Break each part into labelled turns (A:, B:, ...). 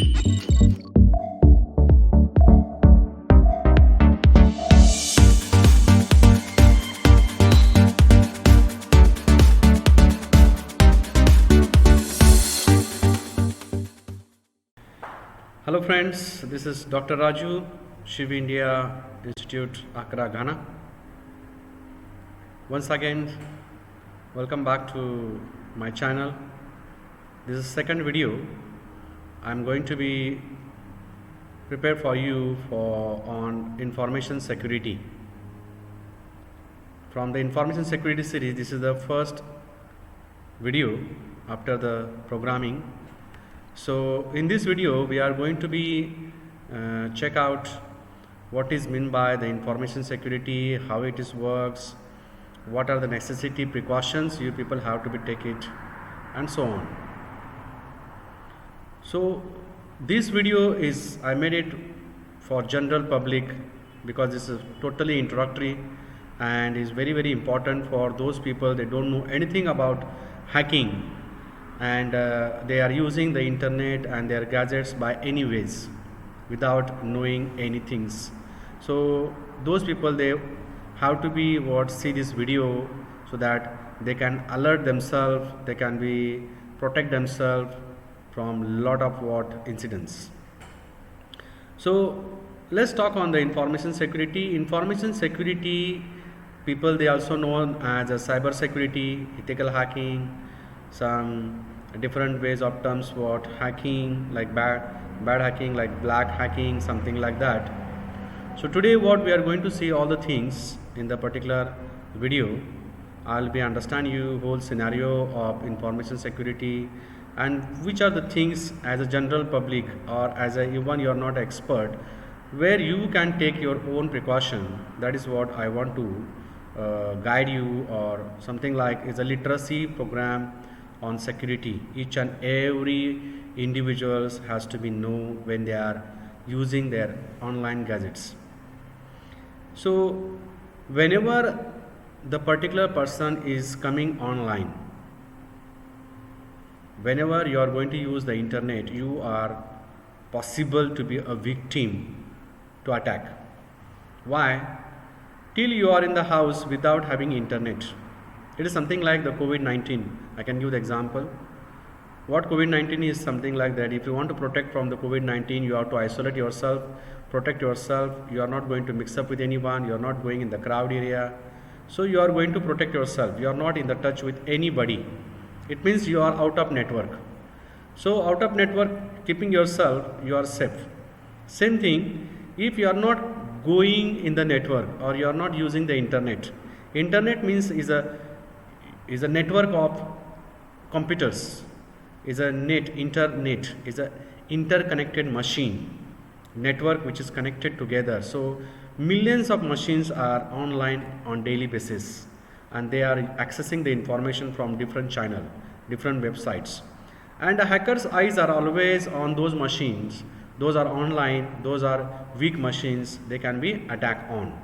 A: Hello friends, this is Dr. Raju, Shiv India Institute, Accra, Ghana. Once again, welcome back to my channel. This is second video. I'm going to be prepared for you on information security. From the information security series, this is the first video after the programming. So in this video we are going to be check out what is meant by the information security, how it is works, what are the necessity precautions you people have to be take it, and so on. So this video is I made it for general public because this is totally introductory and is very important for those people they don't know anything about hacking, and they are using the internet and their gadgets by any ways without knowing anything. So those people they have to be see this video so that they can alert themselves, they can be protect themselves from lot of incidents. So let's talk on the information security. Information security people they also known as a cyber security, ethical hacking, some different ways of terms hacking like bad hacking, like black hacking, something like that. So today what we are going to see all the things in the particular video. I'll be understand you whole scenario of information security and which are the things as a general public or as a even you are not expert where you can take your own precaution. That is what I want to guide you, or something like is a literacy program on security. Each and every individuals has to be know when they are using their online gadgets. So whenever the particular person is coming online, whenever you are going to use the internet, you are possible to be a victim to attack. Why? Till you are in the house without having internet. It is something like the COVID-19. I can give the example. What COVID-19 is something like that. If you want to protect from the COVID-19, you have to isolate yourself, protect yourself. You are not going to mix up with anyone. You are not going in the crowd area. So you are going to protect yourself. You are not in the touch with anybody. It means you are out of network. So out of network, keeping yourself, you are safe. Same thing, if you are not going in the network or you are not using the internet. Internet means is a network of computers, is a internet is a interconnected machine network which is connected together. So millions of machines are online on daily basis and they are accessing the information from different channel, different websites, and the hackers' eyes are always on those machines. Those are online, those are weak machines, they can be attacked on.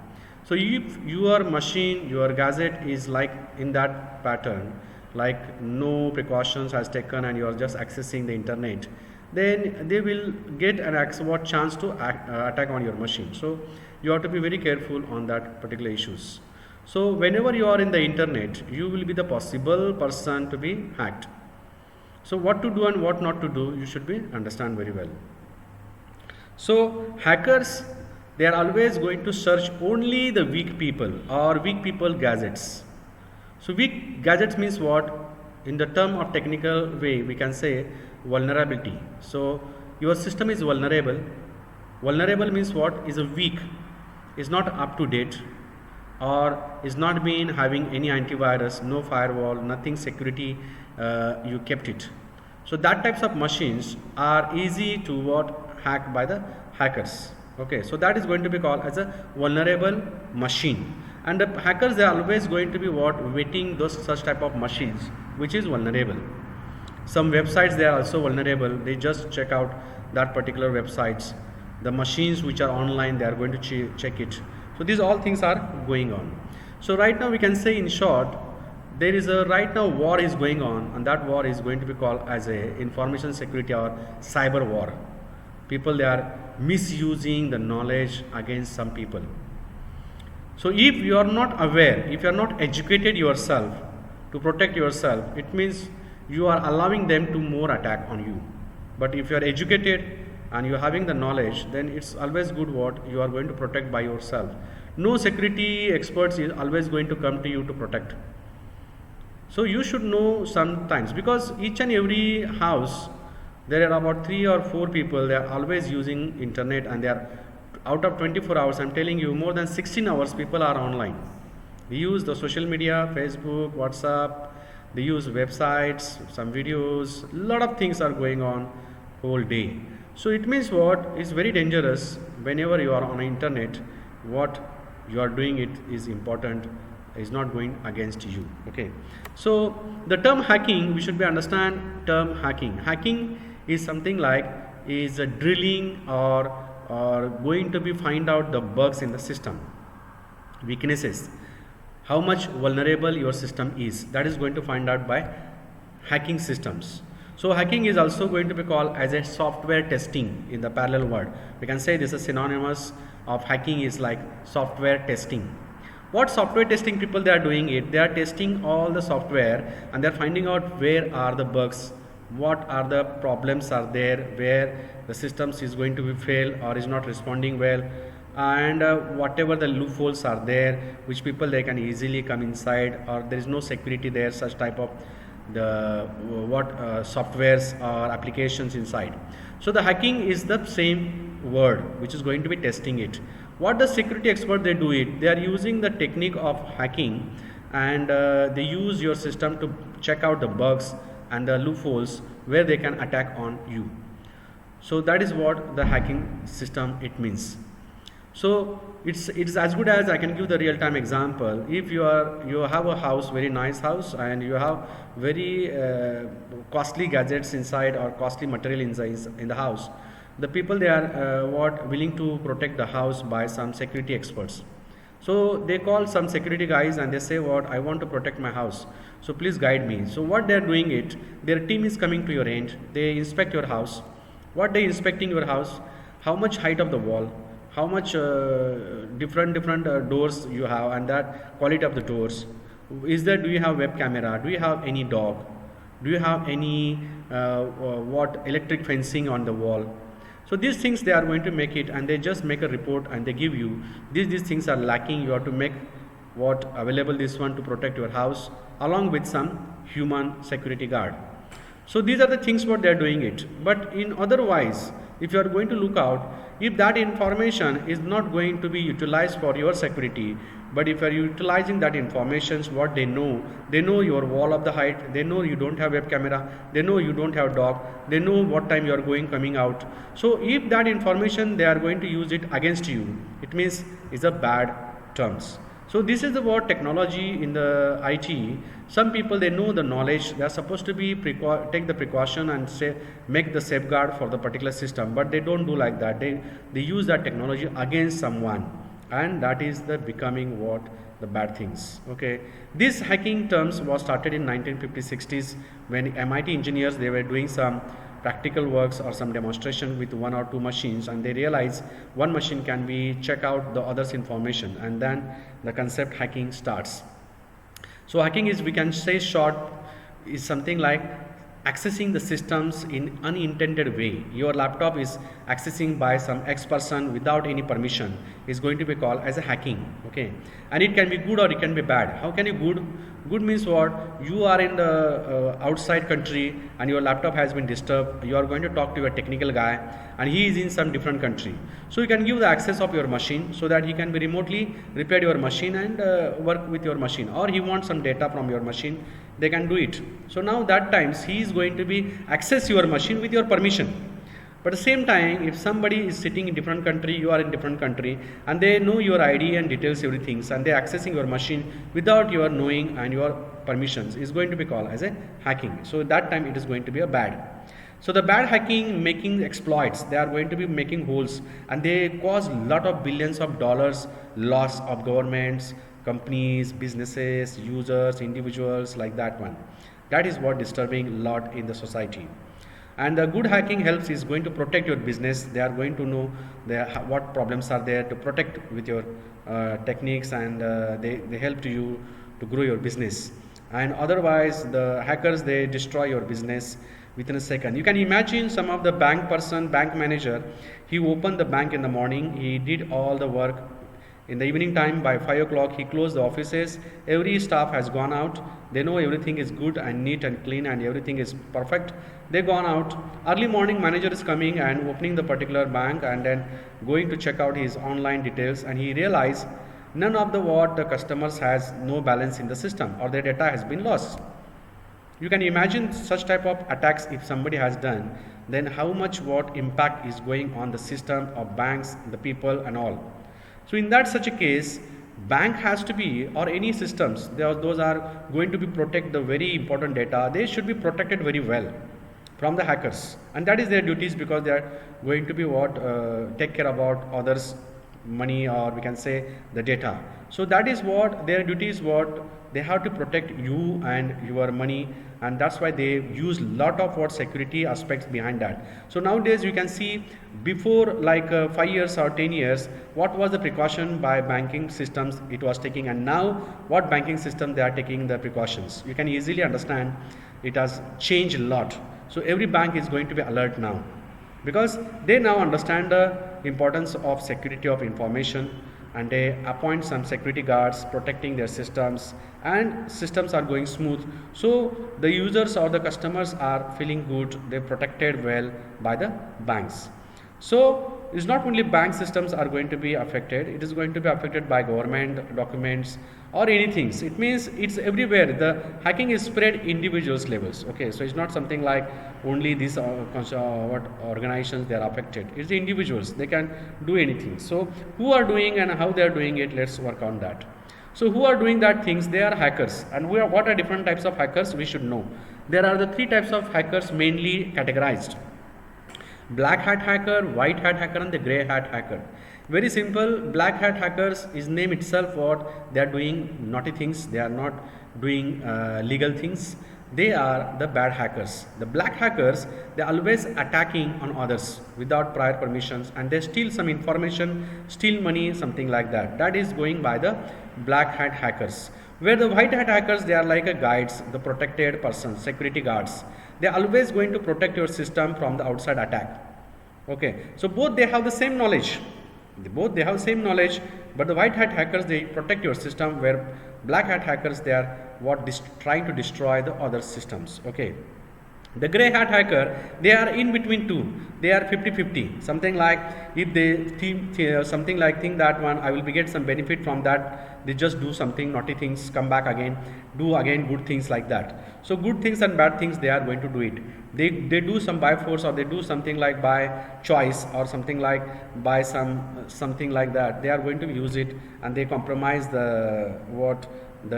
A: So if your machine, your gadget is like in that pattern, like no precautions has taken and you are just accessing the internet, then they will get an chance to attack on your machine. So you have to be very careful on that particular issues. So whenever you are in the internet, you will be the possible person to be hacked. So what to do and what not to do, you should be understand very well. So hackers, they are always going to search only the weak people or weak people gadgets. So weak gadgets means what? In the term of technical way, we can say vulnerability. So your system is vulnerable. Vulnerable means what? Is a weak, is not up to date, or is not been having any antivirus, no firewall, nothing security, you kept it. So that types of machines are easy to hack by the hackers. Okay, so that is going to be called as a vulnerable machine, and the hackers they are always going to be waiting those such type of machines which is vulnerable. Some websites they are also vulnerable. They just check out that particular websites. The machines which are online they are going to check it. So these all things are going on. So right now we can say in short, there is a right now war is going on, and that war is going to be called as a information security or cyber war. People, they are misusing the knowledge against some people. So if you are not aware, if you are not educated yourself to protect yourself, it means you are allowing them to more attack on you. But if you are educated and you are having the knowledge, then it's always good what you are going to protect by yourself. No security experts is always going to come to you to protect. So you should know sometimes, because each and every house there are about 3 or 4 people, they are always using internet, and they are out of 24 hours, I'm telling you, more than 16 hours people are online. They use the social media, Facebook, WhatsApp, they use websites, some videos, lot of things are going on whole day. So it means what is very dangerous. Whenever you are on internet, what you are doing, it is important, is not going against you. Okay, so the term hacking, we should be understand term hacking is something like is a drilling or going to be find out the bugs in the system, weaknesses, how much vulnerable your system is. That is going to find out by hacking systems. So hacking is also going to be called as a software testing in the parallel world. We can say this is synonymous of hacking is like software testing. What software testing people they are doing it, they are testing all the software and they are finding out where are the bugs, what are the problems are there, where the systems is going to be fail or is not responding well, and whatever the loopholes are there, which people they can easily come inside, or there is no security there, such type of the softwares or applications inside. So the hacking is the same word which is going to be testing it. What the security expert they do it, they are using the technique of hacking, and they use your system to check out the bugs and the loopholes where they can attack on you. So that is what the hacking system it means. So it's as good as I can give the real-time example. If you have a house, very nice house, and you have very costly gadgets inside or costly material inside in the house, the people they are willing to protect the house by some security experts. So they call some security guys and they say what, I want to protect my house, so please guide me. So what they are doing it, their team is coming to your end, they inspect your house. What they inspecting your house, how much height of the wall, how much different doors you have, and that quality of the doors. Is there, do you have web camera, do you have any dog, do you have any what electric fencing on the wall. So these things they are going to make it, and they just make a report and they give you these things are lacking, you have to make what available this one to protect your house along with some human security guard. So these are the things what they are doing it. But in otherwise, if you are going to look out, if that information is not going to be utilized for your security, but if you are utilizing that information, what they know your wall of the height, they know you don't have web camera, they know you don't have dog, they know what time you are going coming out. So if that information they are going to use it against you, it means it's a bad terms. So this is the word technology in the IT. Some people they know the knowledge, they are supposed to be take the precaution and say make the safeguard for the particular system, but they don't do like that. They use that technology against someone, and that is the becoming what the bad things. Okay, this hacking terms was started in 1950s, 60s when MIT engineers they were doing some practical works or some demonstration with 1 or 2 machines, and they realize one machine can be check out the other's information, and then the concept hacking starts. So hacking is, we can say short, is something like accessing the systems in unintended way. Your laptop is accessing by some X person without any permission is going to be called as a hacking. Okay, and it can be good or it can be bad. How can you good? Good means what? You are in the outside country and your laptop has been disturbed. You are going to talk to your technical guy and he is in some different country. So you can give the access of your machine so that he can be remotely repair your machine and work with your machine, or he wants some data from your machine, they can do it. So now that times he is going to be access your machine with your permission. But at the same time, if somebody is sitting in different country, you are in different country, and they know your ID and details, everything, and they are accessing your machine without your knowing and your permissions, is going to be called as a hacking. So that time it is going to be a bad. So the bad hacking making exploits, they are going to be making holes, and they cause lot of billions of dollars loss of governments, companies, businesses, users, individuals, like that one. That is what disturbing a lot in the society. And the good hacking helps is going to protect your business. They are going to know what problems are there to protect with your techniques, and they help to you to grow your business. And otherwise the hackers, they destroy your business within a second. You can imagine some of the bank manager, he opened the bank in the morning, he did all the work. In the evening time, by 5 o'clock, he closed the offices. Every staff has gone out. They know everything is good and neat and clean and everything is perfect. They gone out. Early morning, manager is coming and opening the particular bank and then going to check out his online details, and he realized none of the customers has no balance in the system, or their data has been lost. You can imagine such type of attacks if somebody has done, then how much what impact is going on the system of banks, the people and all. So in that such a case, bank has to be, or any systems, those are going to be protect the very important data. They should be protected very well from the hackers, and that is their duties, because they are going to be take care about others' money, or we can say the data. So that is what their duty is, what they have to protect you and your money, and that's why they use lot of security aspects behind that. So nowadays you can see, before like 5 years or 10 years, what was the precaution by banking systems it was taking, and now what banking system they are taking the precautions. You can easily understand it has changed a lot. So every bank is going to be alert now, because they now understand the importance of security of information, and they appoint some security guards protecting their systems, and systems are going smooth. So the users or the customers are feeling good, they're protected well by the banks. So it's not only bank systems are going to be affected, it is going to be affected by government documents or anything. It means it's everywhere. The hacking is spread individuals levels. Okay, so it's not something like only these organizations they are affected. It's the individuals, they can do anything. So who are doing and how they are doing it, let's work on that. So who are doing that things? They are hackers. And what are different types of hackers? We should know. There are the 3 types of hackers mainly categorized: black hat hacker, white hat hacker, and the gray hat hacker. Very simple. Black hat hackers is name itself what they are doing naughty things. They are not doing legal things. They are the bad hackers. The black hackers, they are always attacking on others without prior permissions, and they steal some information, steal money, something like that. That is going by the black hat hackers. Where the white hat hackers, they are like a guides, the protected persons, security guards. They are always going to protect your system from the outside attack. Okay, so both they have the same knowledge. They have same knowledge, but the white hat hackers, they protect your system, where black hat hackers, they are trying to destroy the other systems. Okay, the gray hat hacker, they are in between two. They are 50-50. Something like if they think that one I will be get some benefit from that, they just do something naughty things, come back again, do again good things like that. So good things and bad things, they are going to do it. They do some by force, or they do something like by choice, or something like by something like that. They are going to use it, and they compromise the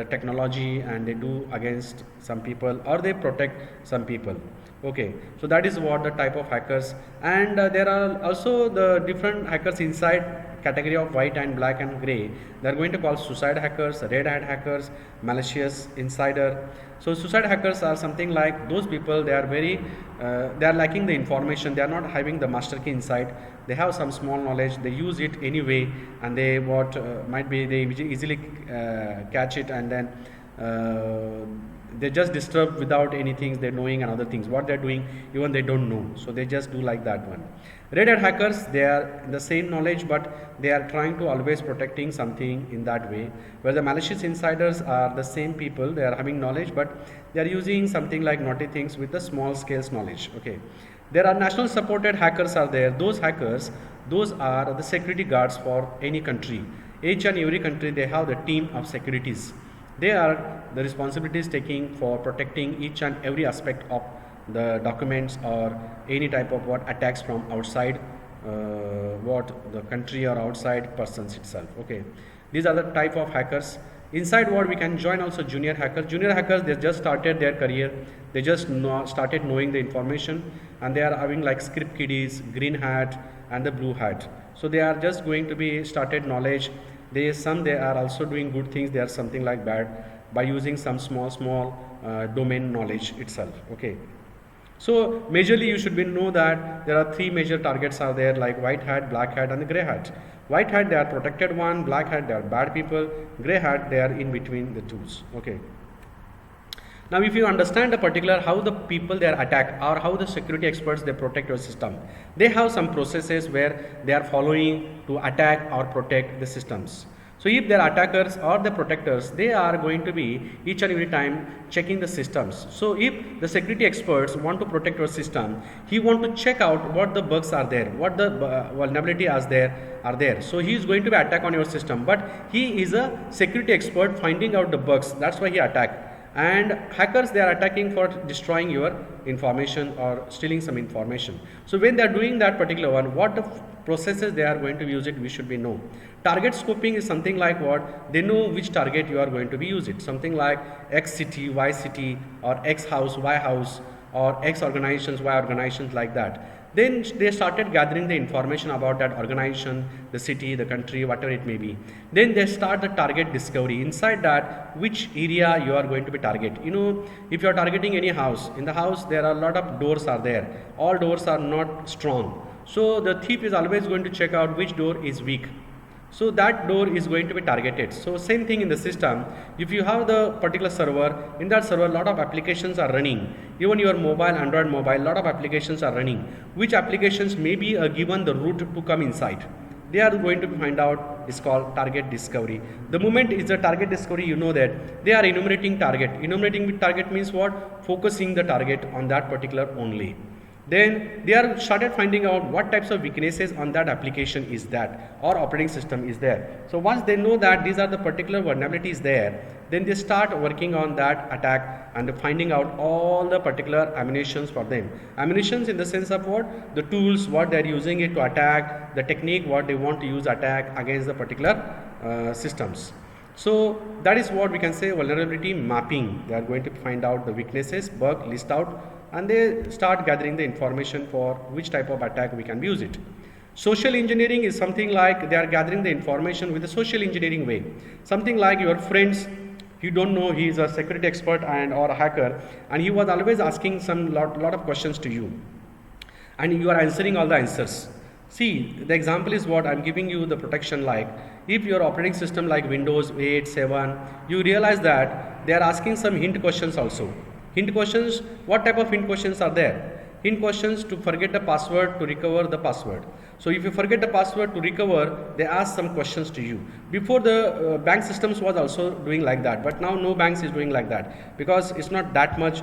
A: technology, and they do against some people, or they protect some people. Okay, so that is what the type of hackers. And there are also the different hackers inside category of white and black and gray. They are going to call suicide hackers, red hat hackers, malicious insider. So suicide hackers are something like those people, they are very they are lacking the information, they are not having the master key inside. They have some small knowledge, they use it anyway, and they might be they easily catch it, and then they just disturb without anything they're knowing, and other things what they're doing even they don't know, so they just do like that one. Red hat hackers, they are the same knowledge, but they are trying to always protecting something in that way. Where the malicious insiders are the same people, they are having knowledge, but they are using something like naughty things with the small scales knowledge. Okay, there are national supported hackers are there. Those hackers, those are the security guards for any country. Each and every country, they have the team of securities. They are the responsibilities taking for protecting each and every aspect of the documents, or any type of attacks from outside the country or outside persons itself. Okay, these are the type of hackers. Inside we can join also junior hackers. Junior hackers, they just started their career, they just started knowing the information, and they are having like script kiddies, green hat and the blue hat. So they are just going to be started knowledge. They are also doing good things, they are something like bad by using some small domain knowledge itself. Okay, So majorly you should be know that there are three major targets are there, like white hat, black hat and the gray hat. White hat, they are protected one, black hat, they are bad people, gray hat, they are in between the twos. Okay. Now if you understand a particular how the people they are attack or how the security experts they protect your system, they have some processes where they are following to attack or protect the systems. So if they are attackers or the protectors, they are going to be each and every time checking the systems. So if the security experts want to protect your system, he want to check out what the bugs are there, what the vulnerability are there. So he is going to be attack on your system, but he is a security expert finding out the bugs. That's why he attack. And hackers, they are attacking for destroying your information or stealing some information. So when they are doing that particular one, what the processes they are going to use it, we should be know. Target scoping is something like what they know which target you are going to be use it, something like X city, Y city, or X house, Y house, or X organizations, Y organizations, like that. Then they started gathering the information about that organization, the city, the country, whatever it may be. Then they start the target discovery. Inside that, which area you are going to be target. You know, if you are targeting any house, in the house there are a lot of doors are there. All doors are not strong. So the thief is always going to check out which door is weak. So that door is going to be targeted. So same thing in the system. If you have the particular server, in that server a lot of applications are running. Even your mobile, Android mobile, lot of applications are running. Which applications may be given the route to come inside. They are going to find out, is called target discovery. The moment is the target discovery, you know that they are enumerating target. Enumerating with target means what? Focusing the target on that particular only. Then they are started finding out what types of weaknesses on that application is that or operating system is there. So once they know that these are the particular vulnerabilities there, then they start working on that attack and finding out all the particular ammunitions for them. Ammunitions in the sense of what? The tools, what they are using it to attack, the technique, what they want to use attack against the particular systems. So that is what we can say vulnerability mapping. They are going to find out the weaknesses, bug, list out, and they start gathering the information for which type of attack we can use it. Social engineering is something like they are gathering the information with a social engineering way. Something like your friends, you don't know he is a security expert and or a hacker, and he was always asking some lot of questions to you, and you are answering all the answers. See, the example is what I'm giving you the protection like. If your operating system like Windows 8, 7, you realize that they are asking some hint questions also. Hint questions, what type of hint questions are there? Hint questions to forget the password, to recover the password. So if you forget the password to recover, they ask some questions to you. Before the bank systems was also doing like that, but now no banks is doing like that because it's not that much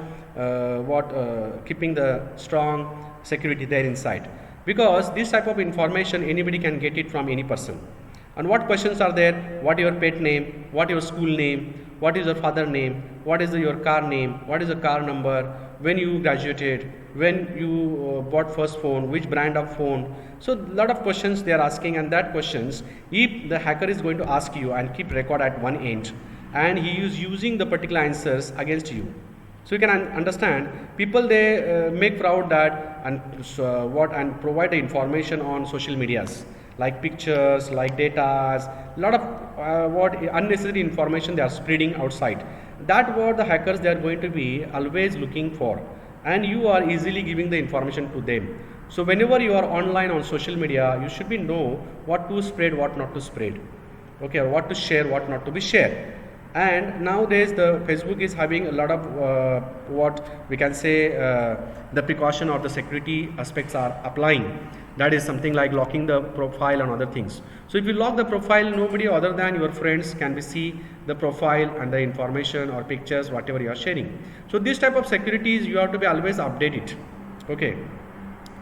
A: keeping the strong security there inside. Because this type of information anybody can get it from any person. And what questions are there? What is your pet name? What is your school name? What is your father name? What is your car name? What is the car number? When you graduated? When you bought first phone? Which brand of phone? So a lot of questions they are asking, and that questions, if the hacker is going to ask you and keep record at one end, and he is using the particular answers against you. So you can understand people they make fraud that and and provide the information on social medias like pictures, like data, lot of unnecessary information they are spreading outside. That what the hackers they are going to be always looking for, and you are easily giving the information to them. So whenever you are online on social media, you should be know what to spread, what not to spread. Okay, or what to share, what not to be shared. And nowadays the Facebook is having a lot of what we can say the precaution of the security aspects are applying. That is something like locking the profile and other things. So if you lock the profile, nobody other than your friends can be see the profile and the information or pictures whatever you are sharing. So this type of securities you have to be always update it. Okay.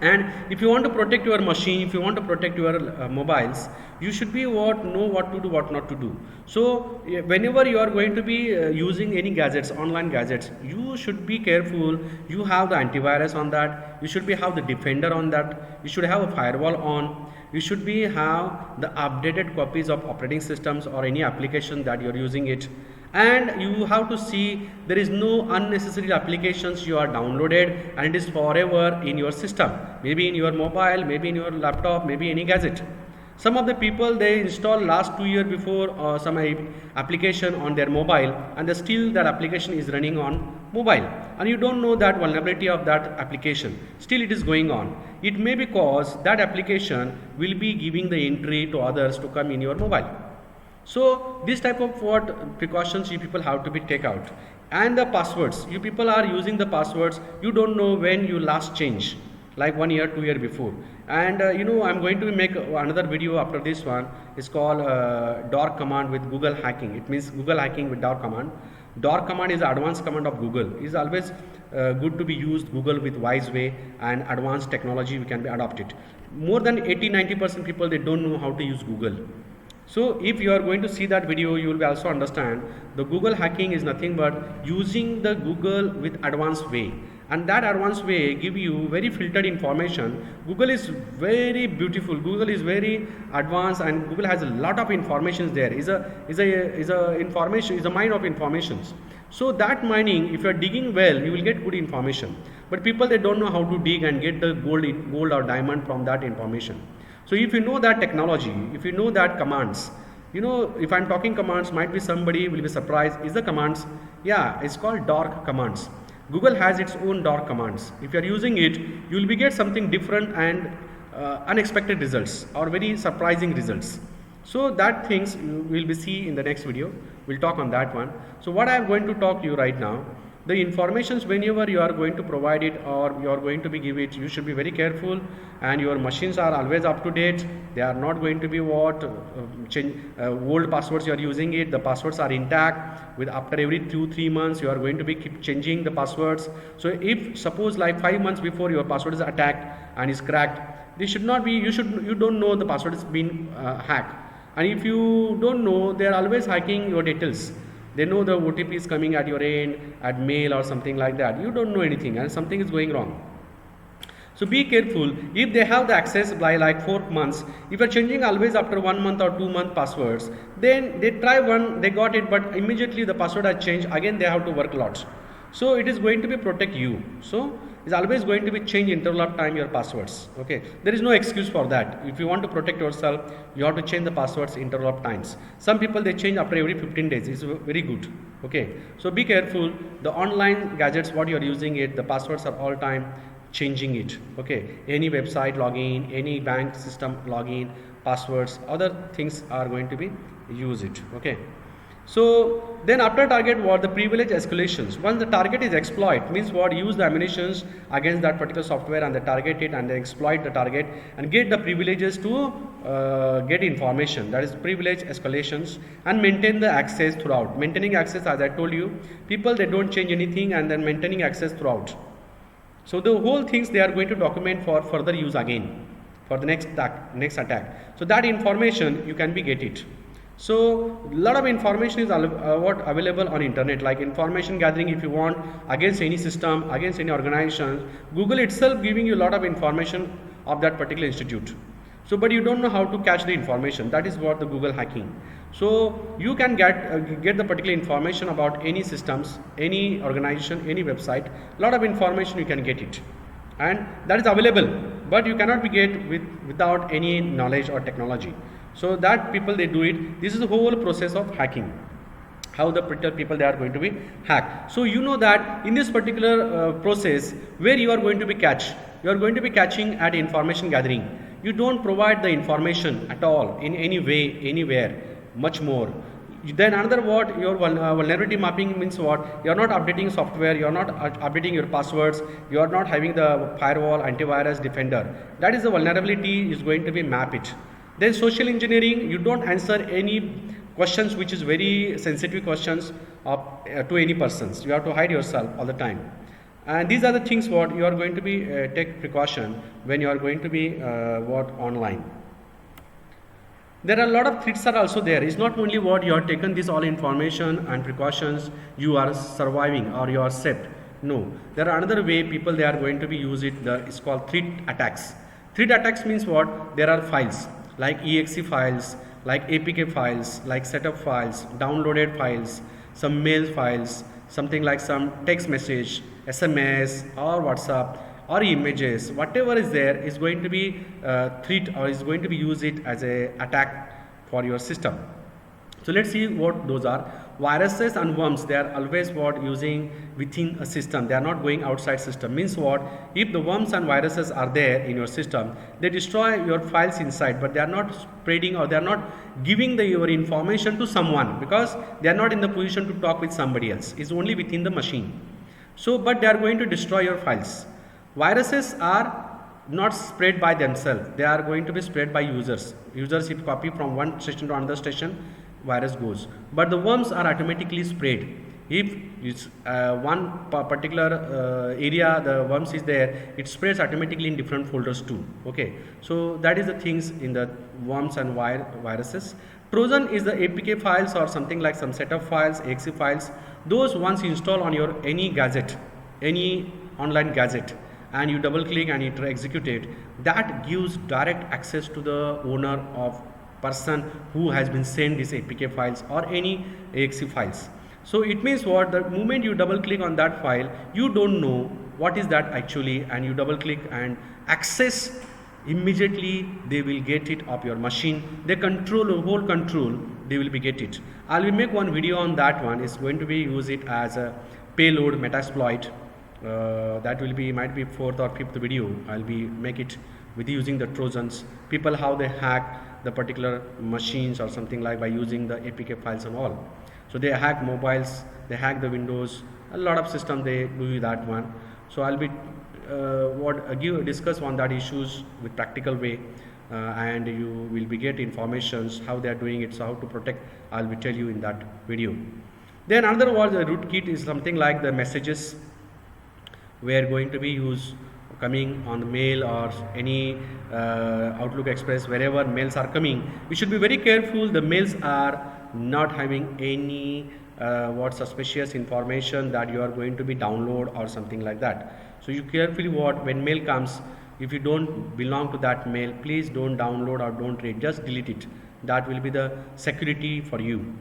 A: And if you want to protect your machine, if you want to protect your mobiles, you should be know what to do, what not to do. So whenever you are going to be using any gadgets, online gadgets, you should be careful. You have the antivirus on that. You should be have the defender on that. You should have a firewall on. You should be have the updated copies of operating systems or any application that you are using it. And you have to see there is no unnecessary applications you are downloaded and it is forever in your system, maybe in your mobile, maybe in your laptop, maybe any gadget. Some of the people they install last 2 years before some application on their mobile, and still that application is running on mobile, and you don't know that vulnerability of that application, still it is going on. It may be because that application will be giving the entry to others to come in your mobile. So this type of what precautions you people have to be take out. And the passwords, you people are using the passwords, you don't know when you last change, like 1 year, 2 year before. And I'm going to make another video after this one. It's called DOR command with Google hacking. It means Google hacking with DOR command. DOR command is advanced command of Google. It's always good to be used Google with wise way and advanced technology we can be adopted. More than 80-90% people, they don't know how to use Google. So if you are going to see that video, you will be also understand the Google hacking is nothing but using the Google with advanced way, and that advanced way give you very filtered information. Google is very beautiful, Google is very advanced, and Google has a lot of information there. Is a information, is a mine of informations. So that mining, if you are digging well, you will get good information. But people, they don't know how to dig and get the gold or diamond from that information. So if you know that technology, if you know that commands, if I'm talking commands, might be somebody will be surprised, is the commands? Yeah, it's called DOR commands. Google has its own DOR commands. If you are using it, you will be get something different and unexpected results or very surprising results. So that things you will be see in the next video. We'll talk on that one. So what I am going to talk to you right now, the informations whenever you are going to provide it or you are going to be give it, you should be very careful, and your machines are always up to date. They are not going to be change old passwords you are using it. The passwords are intact. With after every 2-3 months you are going to be keep changing the passwords. So if suppose like 5 months before your password is attacked and is cracked, this should not be, you don't know the password is been hacked. And if you don't know, they are always hacking your details. They know the OTP is coming at your end, at mail or something like that. You don't know anything and something is going wrong. So be careful. If they have the access by like 4 months, if you are changing always after 1 month or 2 month passwords, then they try one, they got it, but immediately the password has changed. Again, they have to work lots. So it is going to be protect you. So it's always going to be change interval of time your passwords. Okay, there is no excuse for that. If you want to protect yourself, you have to change the passwords interval of times. Some people they change after every 15 days. It's very good. Okay, so be careful. The online gadgets what you are using it, the passwords are all time changing it. Okay, any website login, any bank system login, passwords, other things are going to be use it. Okay. So then after target what the privilege escalations. Once the target is exploit, means what, use the ammunitions against that particular software and they target it and they exploit the target and get the privileges to get information. That is privilege escalations, and maintain the access throughout. Maintaining access, as I told you, people they don't change anything and then maintaining access throughout. So the whole things they are going to document for further use again for the next attack. So that information you can be get it. So lot of information is available on internet, like information gathering if you want against any system, against any organization. Google itself giving you a lot of information of that particular institute. So but you don't know how to catch the information. That is what the Google hacking. So you can get the particular information about any systems, any organization, any website. Lot of information you can get it, and that is available, but you cannot be get without any knowledge or technology. So that people they do it. This is the whole process of hacking. How the people they are going to be hacked. So you know that in this particular process where you are going to be you are going to be catching at information gathering. You don't provide the information at all in any way, anywhere, much more. Then another what, your vulnerability mapping means what, you are not updating software, you are not updating your passwords, you are not having the firewall, antivirus, defender. That is the vulnerability is going to be map it. Then social engineering, you don't answer any questions which is very sensitive questions to any persons. You have to hide yourself all the time. And these are the things what you are going to be take precaution when you are going to be online. There are a lot of threats are also there. It's not only what you have taken this all information and precautions, you are surviving or you are safe. No, there are another way people they are going to be use it. It's called threat attacks. Threat attacks means what? There are files like exe files, like apk files, like setup files, downloaded files, some mail files, something like some text message, SMS or WhatsApp or images, whatever is there is going to be threat or is going to be use it as a attack for your system. So let's see what those are. Viruses and worms, they are always what using within a system. They are not going outside system. Means what? If the worms and viruses are there in your system, they destroy your files inside, but they are not spreading or they are not giving your information to someone, because they are not in the position to talk with somebody else. It's only within the machine. So, but they are going to destroy your files. Viruses are not spread by themselves. They are going to be spread by users. Users, if copy from one station to another station, virus goes. But the worms are automatically spread. If it's one particular area the worms is there, it spreads automatically in different folders too. Okay, so that is the things in the worms and viruses. Trojan is the APK files or something like some set of files, exe files. Those once you install on your any gadget, any online gadget, and you double click and it execute it, that gives direct access to the owner of person who has been sent these APK files or any exe files. So it means what? The moment you double click on that file, you don't know what is that actually, and you double click and access, immediately they will get it of your machine. They control the whole control, they will be get it. I will make one video on that one. It's going to be use it as a payload metasploit. That will be might be fourth or fifth video. I'll be make it with using the Trojans. People how they hack the particular machines or something like by using the APK files and all. So they hack mobiles, they hack the Windows, a lot of system they do that one. So I'll be discuss on that issues with practical way, and you will be get informations how they are doing it, so how to protect. I'll be tell you in that video. Then another was the rootkit is something like the messages we are going to be used coming on the mail or any Outlook Express, wherever mails are coming. We should be very careful. The mails are not having any suspicious information that you are going to be download or something like that. So you carefully when mail comes, if you don't belong to that mail, please don't download or don't read, just delete it. That will be the security for you.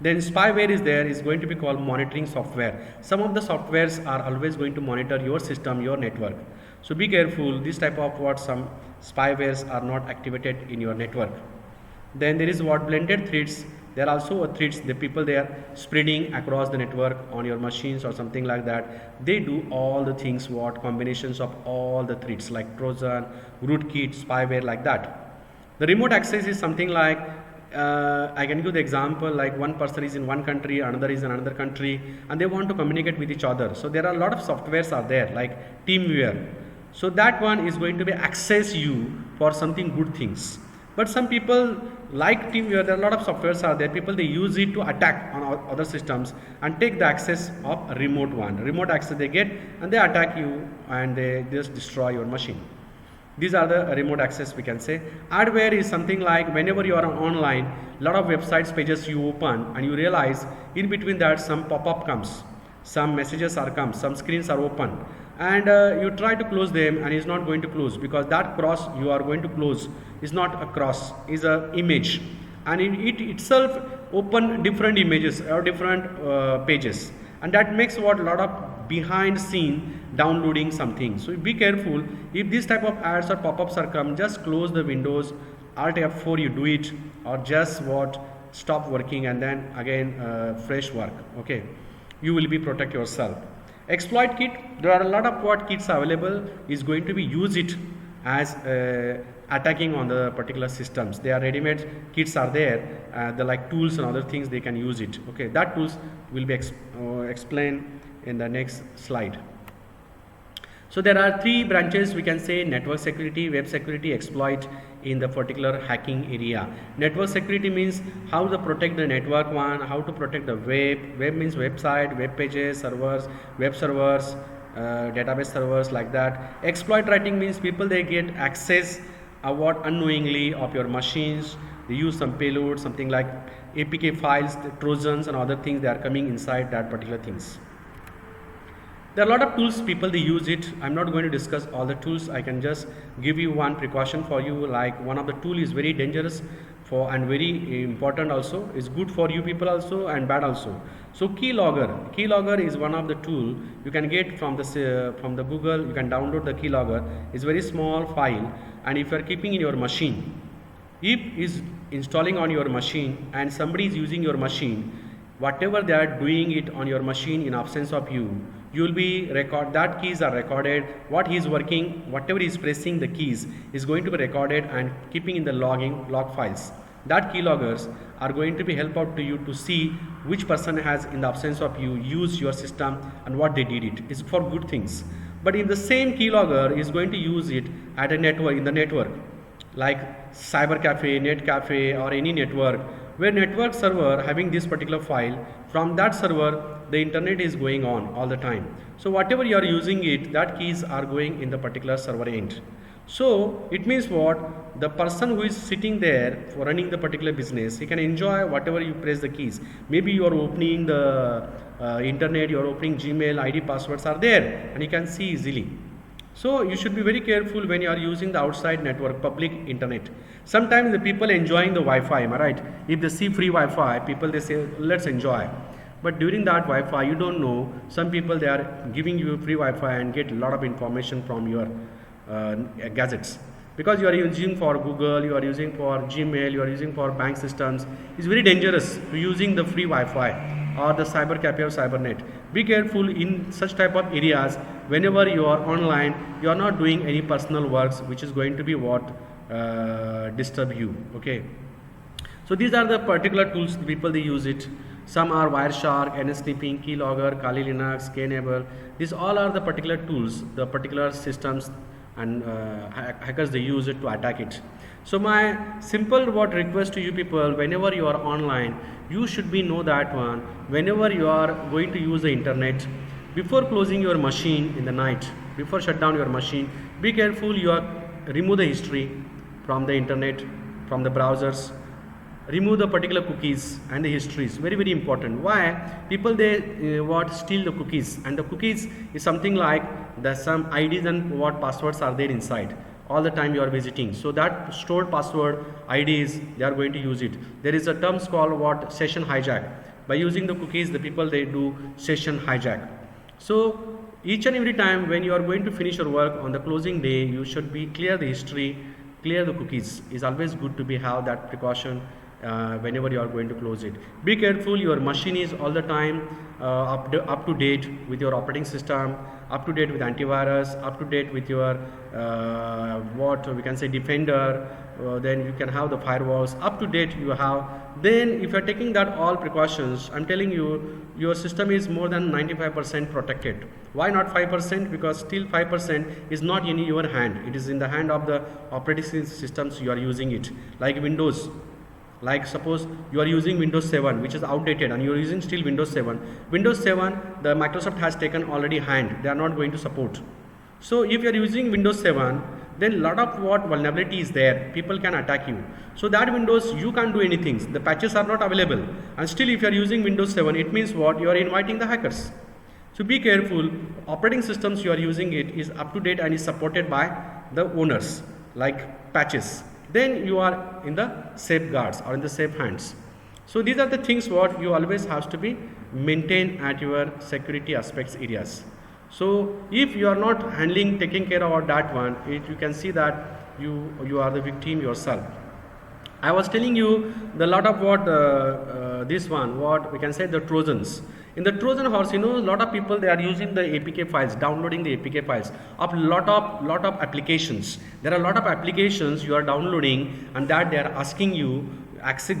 A: Then spyware is there, is going to be called monitoring software. Some of the softwares are always going to monitor your system, your network. So be careful, this type of some spywares are not activated in your network. Then there is blended threads. There are also threads, the people they are spreading across the network on your machines or something like that. They do all the things combinations of all the threads like Trojan, rootkit, spyware, like that. The remote access is something like I can give the example like one person is in one country, another is in another country, and they want to communicate with each other. So there are a lot of softwares are there like TeamViewer. So that one is going to be access you for something good things. But some people like TeamViewer, there are a lot of softwares are there. People they use it to attack on other systems and take the access of a remote one. Remote access they get and they attack you and they just destroy your machine. These are the remote access we can say. Adware is something like whenever you are online, lot of websites pages you open and you realize in between that some pop-up comes, some messages are come, some screens are open, and you try to close them and it's not going to close because that cross you are going to close is not a cross, is a image, and it itself open different images or different pages, and that makes a lot of behind scene downloading something. So be careful, if this type of ads or pop-ups are come, just close the windows, Alt F4 you do it, or just stop working and then again fresh work. Okay, you will be protect yourself. Exploit kit, there are a lot of kits available, is going to be use it as attacking on the particular systems. They are ready-made kits are there, the like tools and other things they can use it. Okay, that tools will be explained in the next slide. So there are three branches we can say: network security, web security, exploit in the particular hacking area. Network security means how to protect the network one, how to protect the web. Web means website, web pages, servers, web servers, database servers, like that. Exploit writing means people they get access unknowingly of your machines. They use some payload, something like APK files, the Trojans and other things they are coming inside that particular things. There are a lot of tools people they use it. I'm not going to discuss all the tools. I can just give you one precaution for you. Like one of the tool is very dangerous and very important also. It's good for you people also and bad also. So Keylogger. Keylogger is one of the tool you can get from the Google. You can download the Keylogger. It's very small file, and if you are keeping in your machine, If is installing on your machine and somebody is using your machine, whatever they are doing it on your machine in absence of you, you will be record, that keys are recorded, what he is working, whatever he is pressing the keys is going to be recorded and keeping in the log files. That keyloggers are going to be help out to you to see which person has in the absence of you used your system and what they did it. It's for good things. But if the same keylogger is going to use it at a network, in the network, like cyber cafe, net cafe, or any network where network server having this particular file, from that server the internet is going on all the time. So whatever you are using it, that keys are going in the particular server end. So it means what? The person who is sitting there for running the particular business, he can enjoy whatever you press the keys. Maybe you are opening the internet, you are opening Gmail, ID passwords are there and you can see easily. So you should be very careful when you are using the outside network, public internet. Sometimes the people enjoying the Wi-Fi, am I right? If they see free Wi-Fi, people they say, let's enjoy. But during that Wi-Fi, you don't know, some people they are giving you free Wi-Fi and get a lot of information from your gadgets. Because you are using for Google, you are using for Gmail, you are using for bank systems. It's very dangerous to using the free Wi-Fi or the cyber cafe or cybernet. Be careful in such type of areas. Whenever you are online, you are not doing any personal works which is going to be what disturb you. Okay. So these are the particular tools people they use it. Some are Wireshark, NSNipping, Keylogger, Kali Linux, Knable. These all are the particular tools, the particular systems and hackers they use it to attack it. So my simple request to you people, whenever you are online, you should be know that one. Whenever you are going to use the internet, before closing your machine in the night, before shut down your machine, be careful. You are remove the history from the internet, from the browsers. Remove the particular cookies and the histories. Very, very important. Why? People they steal the cookies, and the cookies is something like the some IDs and what passwords are there inside all the time you are visiting. So that stored password IDs they are going to use it. There is a term called what session hijack. By using the cookies, the people they do session hijack. So each and every time when you are going to finish your work on the closing day, you should be clear the history, clear the cookies. Is always good to be have that precaution. Whenever you are going to close it, be careful. Your machine is all the time up to date with your operating system, up to date with antivirus, up to date with your what we can say defender. Then you can have the firewalls up to date you have. Then if you are taking that all precautions, I'm telling you, your system is more than 95% protected. Why not 5%? Because still 5% is not in your hand. It is in the hand of the operating systems you are using it, like Windows. Like suppose you are using Windows 7 which is outdated and you are using still Windows 7. Windows 7 the Microsoft has taken already hand, they are not going to support. So if you are using Windows 7, then lot of what vulnerability is there, people can attack you. So that Windows you can't do anything, the patches are not available, and still if you are using Windows 7, it means what? You are inviting the hackers. So be careful. Operating systems you are using it is up to date and is supported by the owners, like patches. Then you are in the safeguards or in the safe hands. So these are the things what you always have to be maintain at your security aspects areas. So if you are not handling, taking care of that one, you can see that you are the victim yourself. I was telling you the lot of what this one, what we can say the Trojans. In the Trojan horse, a lot of people they are using the APK files, downloading the APK files of lot of applications. There are a lot of applications you are downloading, and that they are asking you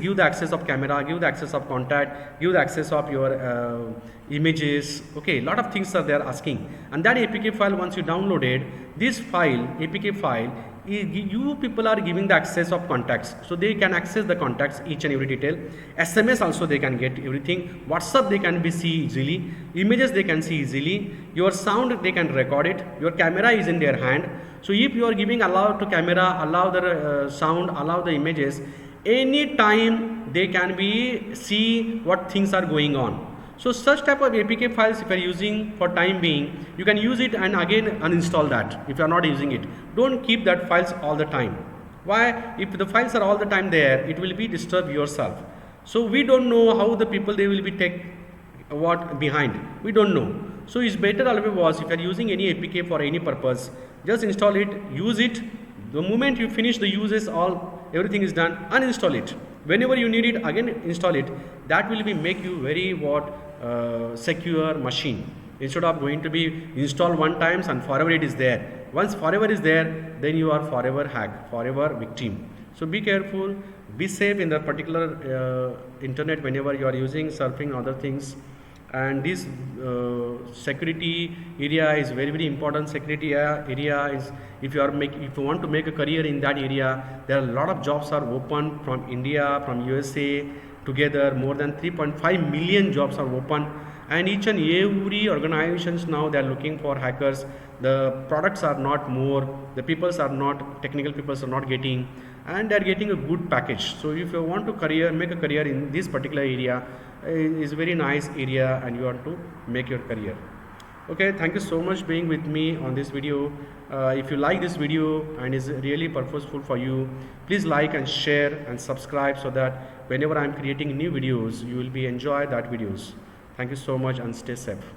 A: give the access of camera, give the access of contact, give the access of your images. Okay, lot of things are there asking, and that APK file once you downloaded, this file APK file, you people are giving the access of contacts, so they can access the contacts each and every detail. SMS also they can get everything. WhatsApp they can be see easily. Images they can see easily. Your sound they can record it. Your camera is in their hand. So if you are giving allow to camera, allow the sound, allow the images, any time they can be see what things are going on. So such type of APK files if you are using for time being, you can use it and again uninstall that if you are not using it. Don't keep that files all the time. Why? If the files are all the time there, it will be disturb yourself. So we don't know how the people they will be take what behind. We don't know. So it's better always was if you are using any APK for any purpose, just install it, use it, The moment you finish the uses, everything is done, uninstall it. Whenever you need it, again install it. That will be make you very secure machine. Instead of going to be installed one times and forever it is there. Once forever is there, then you are forever hacked, forever victim. So be careful, be safe in the particular internet whenever you are using surfing other things. And this security area is very important. Security area is, if you want to make a career in that area, there are a lot of jobs are open from India, from USA together. More than 3.5 million jobs are open, and each and every organizations now they are looking for hackers. The products are not more, the peoples are not, technical peoples are not getting, and they are getting a good package. So if you want to make a career in this particular area, is very nice area, and you want to make your career. Okay, thank you so much being with me on this video. If you like this video and is really purposeful for you, please like and share and subscribe, so that whenever I am creating new videos, you will be enjoy that videos. Thank you so much and stay safe.